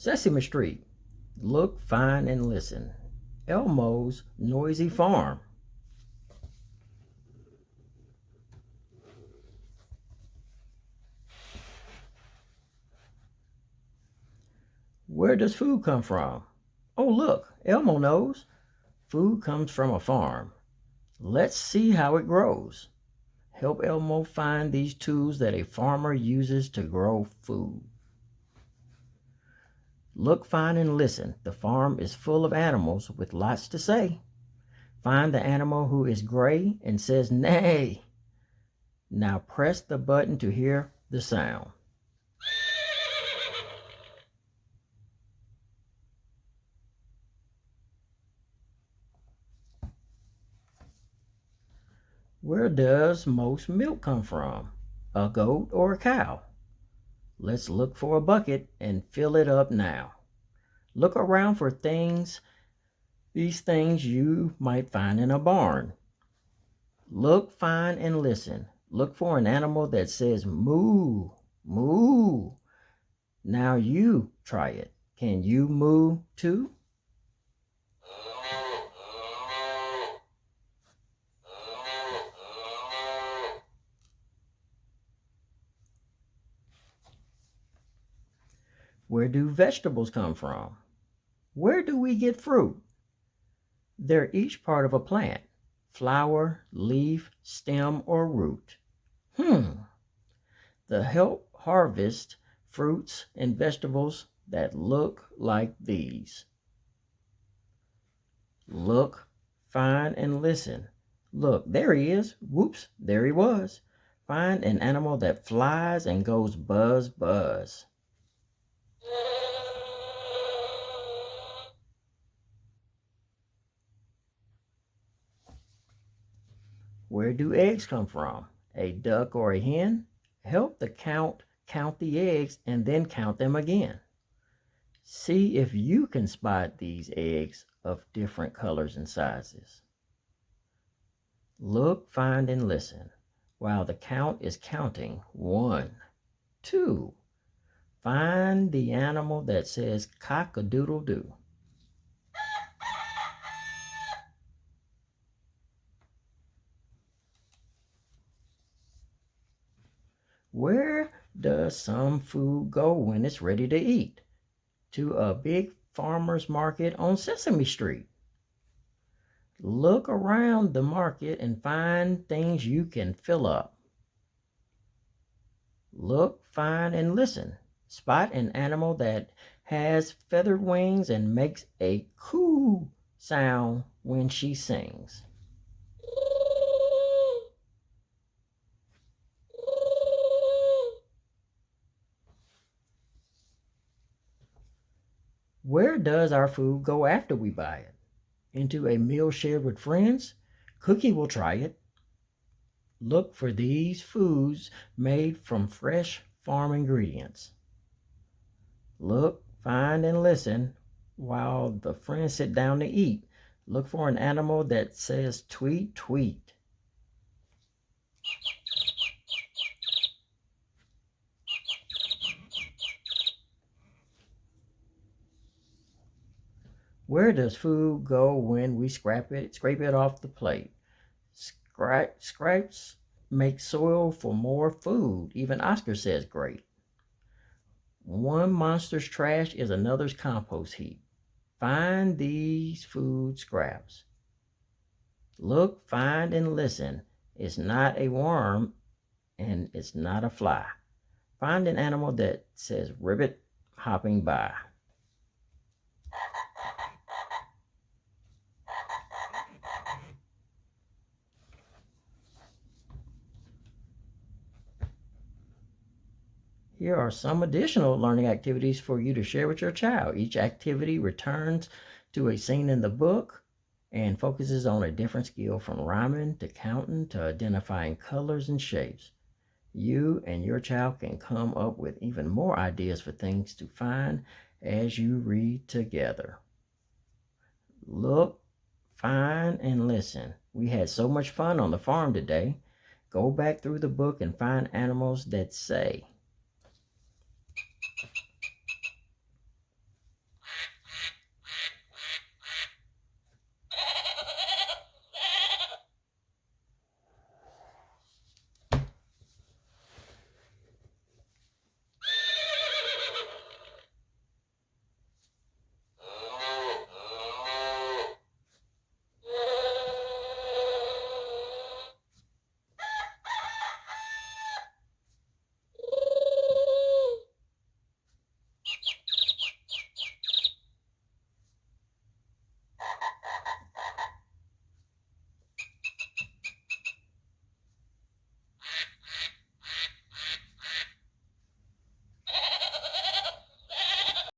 Sesame Street. Look, find, and listen. Elmo's noisy farm. Where does food come from? Oh, look, Elmo knows. Food comes from a farm. Let's see how it grows. Help Elmo find these tools that a farmer uses to grow food. Look, find, and listen. The farm is full of animals with lots to say. Find the animal who is gray and says neigh. Now press the button to hear the sound. Where does most milk come from? A goat or a cow? Let's look for a bucket and fill it up now. Look around for these things you might find in a barn. Look, find, and listen. Look for an animal that says moo, moo. Now you try it. Can you moo too? Where do vegetables come from? Where do we get fruit? They're each part of a plant: flower, leaf, stem, or root. The help harvest fruits and vegetables that look like these. Look, find, and listen. Look, there he is. Whoops, there he was. Find an animal that flies and goes buzz, buzz. Where do eggs come from? A duck or a hen? Help the count the eggs and then count them again. See if you can spot these eggs of different colors and sizes. Look, find, and listen while the count is counting. 1, 2. Find the animal that says cock-a-doodle-doo. Where does some food go when it's ready to eat? To a big farmer's market on Sesame Street. Look around the market and find things you can fill up. Look, find, and listen. Spot an animal that has feathered wings and makes a coo sound when she sings. Where does our food go after we buy it? Into a meal shared with friends? Cookie will try it. Look for these foods made from fresh farm ingredients. Look, find, and listen while the friends sit down to eat. Look for an animal that says tweet, tweet. Where does food go when we scrape it off the plate? Scraps make soil for more food. Even Oscar says great. One monster's trash is another's compost heap. Find these food scraps. Look, find, and listen. It's not a worm and it's not a fly. Find an animal that says ribbit hopping by. Here are some additional learning activities for you to share with your child. Each activity returns to a scene in the book and focuses on a different skill, from rhyming to counting to identifying colors and shapes. You and your child can come up with even more ideas for things to find as you read together. Look, find, and listen. We had so much fun on the farm today. Go back through the book and find animals that say